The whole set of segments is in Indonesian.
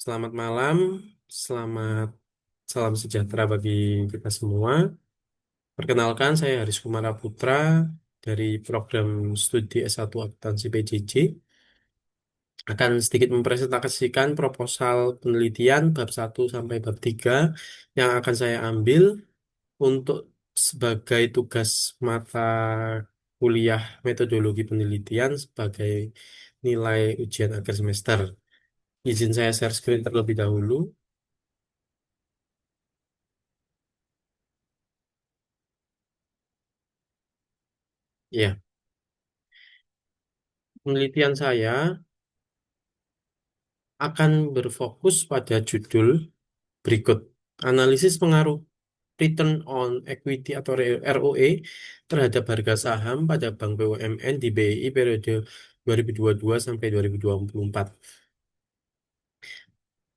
Selamat malam, selamat salam sejahtera bagi kita semua. Perkenalkan, saya Haris Kumara Putra dari program studi S1 Akuntansi PJJ. Akan sedikit mempresentasikan proposal penelitian bab 1 sampai bab 3 yang akan saya ambil untuk sebagai tugas mata kuliah metodologi penelitian sebagai nilai ujian akhir semester. Izin saya share screen terlebih dahulu. Ya. Penelitian saya akan berfokus pada judul berikut. Analisis pengaruh Return on Equity atau ROE terhadap harga saham pada Bank BUMN di BI periode 2022 sampai 2024.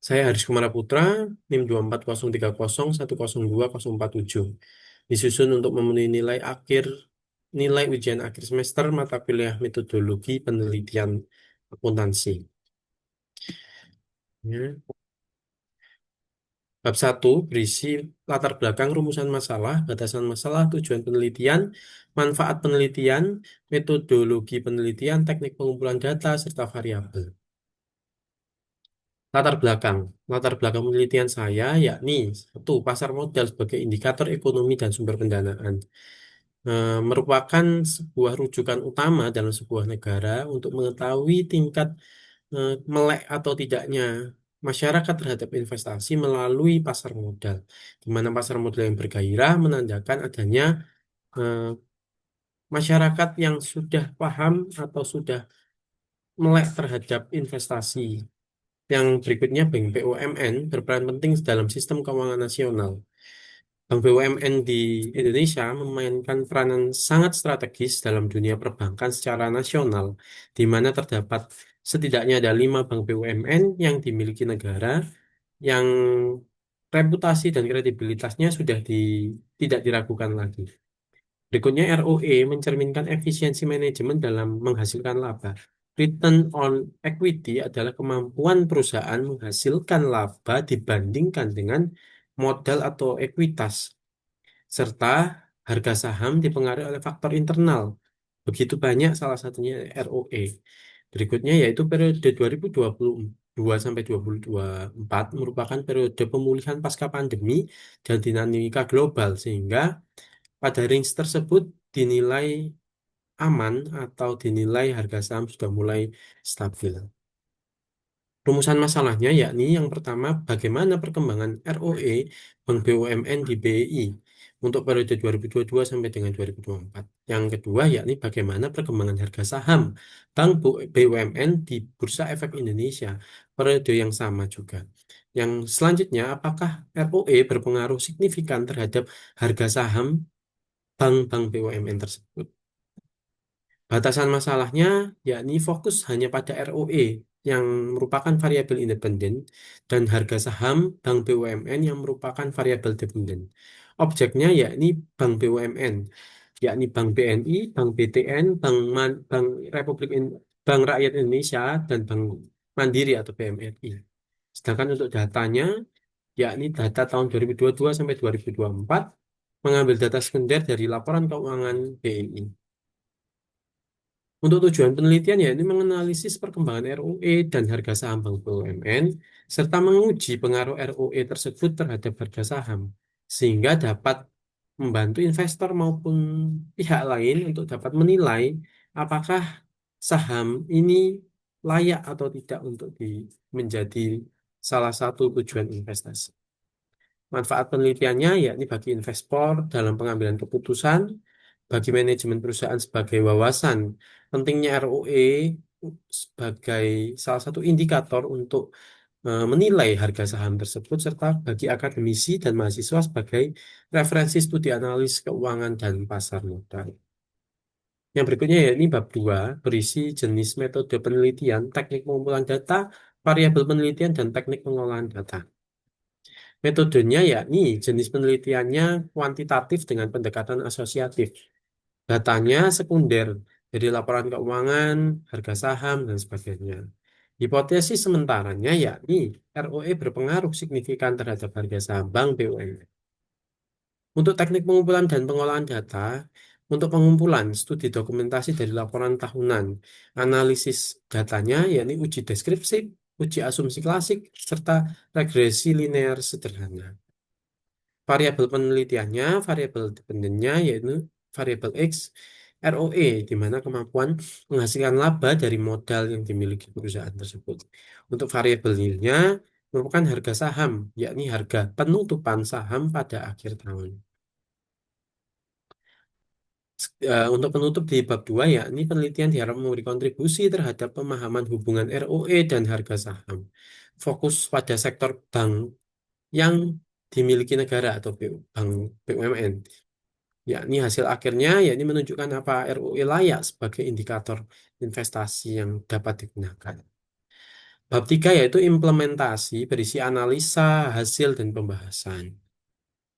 Saya Haris Kumara Putra, NIM 24030100247. Disusun untuk memenuhi nilai ujian akhir semester mata kuliah metodologi penelitian akuntansi. Ya. Bab 1 berisi latar belakang rumusan masalah, batasan masalah, tujuan penelitian, manfaat penelitian, metodologi penelitian, teknik pengumpulan data, serta variabel. Latar belakang. Latar belakang penelitian saya yakni satu, pasar modal sebagai indikator ekonomi dan sumber pendanaan. Merupakan sebuah rujukan utama dalam sebuah negara untuk mengetahui tingkat melek atau tidaknya masyarakat terhadap investasi melalui pasar modal, di mana pasar modal yang bergairah menandakan adanya eh, masyarakat yang sudah paham atau sudah melek terhadap investasi. Yang berikutnya, Bank BUMN berperan penting dalam sistem keuangan nasional. Bank BUMN di Indonesia memainkan peranan sangat strategis dalam dunia perbankan secara nasional, di mana terdapat setidaknya ada 5 bank BUMN yang dimiliki negara, yang reputasi dan kredibilitasnya tidak diragukan lagi. Berikutnya, ROE mencerminkan efisiensi manajemen dalam menghasilkan laba. Return on equity adalah kemampuan perusahaan menghasilkan laba dibandingkan dengan modal atau ekuitas, serta harga saham dipengaruhi oleh faktor internal. Begitu banyak, salah satunya ROE. Berikutnya yaitu periode 2022 sampai 2024 merupakan periode pemulihan pasca pandemi dan dinamika global, sehingga pada range tersebut dinilai aman atau dinilai harga saham sudah mulai stabil. Rumusan masalahnya yakni yang pertama, bagaimana perkembangan ROE Bank BUMN di BI untuk periode 2022 sampai dengan 2024. Yang kedua yakni bagaimana perkembangan harga saham Bank BUMN di Bursa Efek Indonesia periode yang sama juga. Yang selanjutnya, apakah ROE berpengaruh signifikan terhadap harga saham bank-bank BUMN tersebut. Batasan masalahnya yakni fokus hanya pada ROE yang merupakan variabel independen dan harga saham bank BUMN yang merupakan variabel dependen. Objeknya yakni bank BUMN, yakni Bank BNI, Bank BTN, Bank Bank Rakyat Indonesia, dan Bank Mandiri atau BMRI. Sedangkan untuk datanya, yakni data tahun 2022 sampai 2024, mengambil data sekunder dari laporan keuangan BNI. Untuk tujuan penelitian ya ini menganalisis perkembangan ROE dan harga saham Bank BUMN serta menguji pengaruh ROE tersebut terhadap harga saham sehingga dapat membantu investor maupun pihak lain untuk dapat menilai apakah saham ini layak atau tidak untuk menjadi salah satu tujuan investasi. Manfaat penelitiannya yakni bagi investor dalam pengambilan keputusan, bagi manajemen perusahaan sebagai wawasan. Pentingnya ROE sebagai salah satu indikator untuk menilai harga saham tersebut, serta bagi akademisi dan mahasiswa sebagai referensi studi analis keuangan dan pasar modal. Yang berikutnya yakni bab 2 berisi jenis metode penelitian, teknik pengumpulan data, variabel penelitian, dan teknik pengolahan data. Metodenya yakni jenis penelitiannya kuantitatif dengan pendekatan asosiatif. Datanya sekunder dari laporan keuangan, harga saham, dan sebagainya. Hipotesis sementaranya yakni ROE berpengaruh signifikan terhadap harga saham bank BUMN. Untuk teknik pengumpulan dan pengolahan data, untuk pengumpulan studi dokumentasi dari laporan tahunan, analisis datanya yakni uji deskripsi, uji asumsi klasik, serta regresi linear sederhana. Variabel penelitiannya, variabel dependennya yaitu variabel X, ROE, di mana kemampuan menghasilkan laba dari modal yang dimiliki perusahaan tersebut. Untuk variabel Y-nya merupakan harga saham, yakni harga penutupan saham pada akhir tahun. Untuk penutup di bab 2, yakni penelitian diharap memberi kontribusi terhadap pemahaman hubungan ROE dan harga saham. Fokus pada sektor bank yang dimiliki negara atau bank BUMN, yakni hasil akhirnya yakni menunjukkan apa ROE layak sebagai indikator investasi yang dapat digunakan. Bab 3 yaitu implementasi berisi analisa, hasil, dan pembahasan.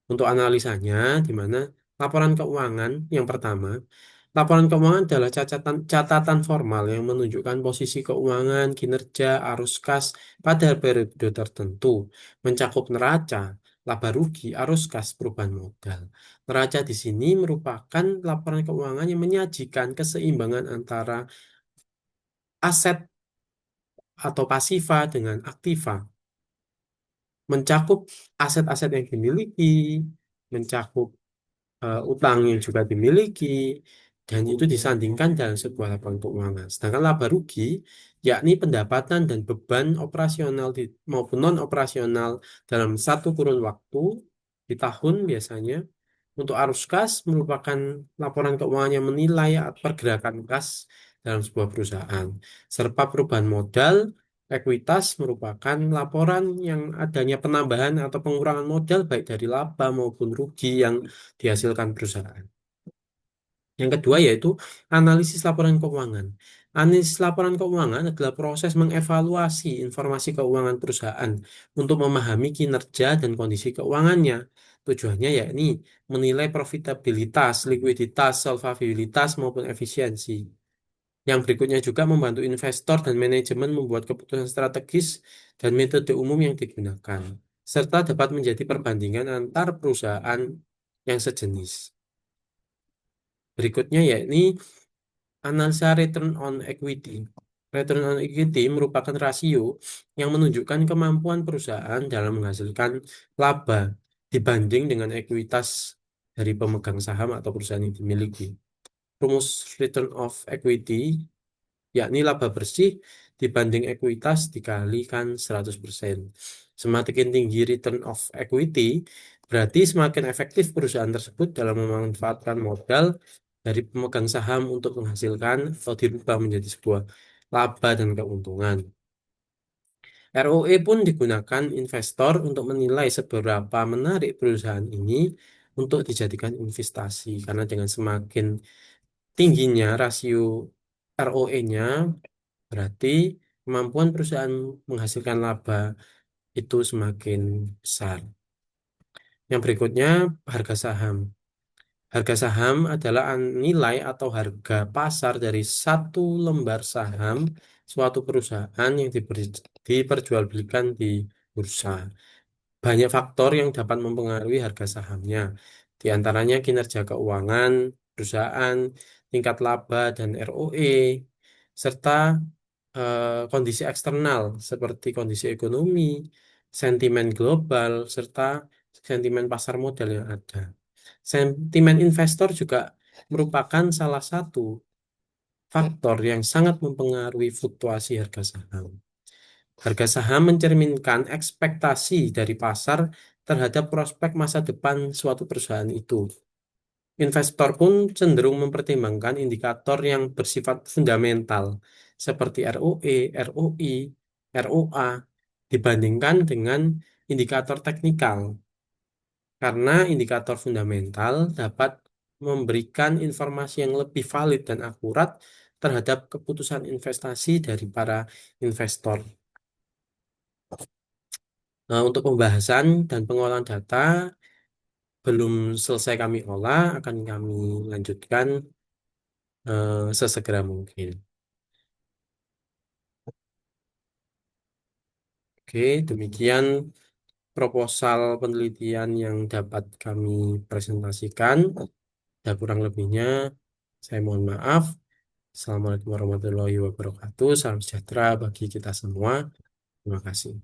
Untuk analisanya, di mana laporan keuangan yang pertama, laporan keuangan adalah catatan formal yang menunjukkan posisi keuangan, kinerja, arus kas pada periode tertentu, mencakup neraca, laba rugi, arus kas, perubahan modal. Neraca di sini merupakan laporan keuangan yang menyajikan keseimbangan antara aset atau pasifa dengan aktiva, mencakup aset-aset yang dimiliki, mencakup utang yang juga dimiliki, dan itu disandingkan dalam sebuah laporan keuangan. Sedangkan laba rugi, yakni pendapatan dan beban operasional maupun non operasional dalam satu kurun waktu di tahun biasanya. Untuk arus kas merupakan laporan keuangan yang menilai pergerakan kas dalam sebuah perusahaan. Serta perubahan modal, ekuitas merupakan laporan yang adanya penambahan atau pengurangan modal baik dari laba maupun rugi yang dihasilkan perusahaan. Yang kedua yaitu analisis laporan keuangan. Analisis laporan keuangan adalah proses mengevaluasi informasi keuangan perusahaan untuk memahami kinerja dan kondisi keuangannya. Tujuannya yakni menilai profitabilitas, likuiditas, solvabilitas maupun efisiensi. Yang berikutnya juga membantu investor dan manajemen membuat keputusan strategis dan metode umum yang digunakan, serta dapat menjadi perbandingan antar perusahaan yang sejenis. Berikutnya yakni analisa return on equity. Return on equity merupakan rasio yang menunjukkan kemampuan perusahaan dalam menghasilkan laba dibanding dengan ekuitas dari pemegang saham atau perusahaan yang dimiliki. Rumus return of equity yakni laba bersih dibanding ekuitas dikalikan 100%. Semakin tinggi return of equity, berarti semakin efektif perusahaan tersebut dalam memanfaatkan modal dari pemegang saham untuk menghasilkan atau dirubah menjadi sebuah laba dan keuntungan. ROE pun digunakan investor untuk menilai seberapa menarik perusahaan ini untuk dijadikan investasi, karena dengan semakin tingginya rasio ROE-nya, berarti kemampuan perusahaan menghasilkan laba itu semakin besar. Yang berikutnya, harga saham. Harga saham adalah nilai atau harga pasar dari satu lembar saham suatu perusahaan yang diperjualbelikan di bursa. Banyak faktor yang dapat mempengaruhi harga sahamnya, di antaranya kinerja keuangan perusahaan, tingkat laba dan ROE, serta kondisi eksternal seperti kondisi ekonomi, sentimen global, serta sentimen pasar modal yang ada. Sentimen investor juga merupakan salah satu faktor yang sangat mempengaruhi fluktuasi harga saham. Harga saham mencerminkan ekspektasi dari pasar terhadap prospek masa depan suatu perusahaan itu. Investor pun cenderung mempertimbangkan indikator yang bersifat fundamental seperti ROE, ROI, ROA dibandingkan dengan indikator teknikal, karena indikator fundamental dapat memberikan informasi yang lebih valid dan akurat terhadap keputusan investasi dari para investor. Nah, untuk pembahasan dan pengolahan data belum selesai kami olah, akan kami lanjutkan sesegera mungkin. Oke, demikian proposal penelitian yang dapat kami presentasikan. Dan kurang lebihnya, saya mohon maaf. Assalamualaikum warahmatullahi wabarakatuh. Salam sejahtera bagi kita semua. Terima kasih.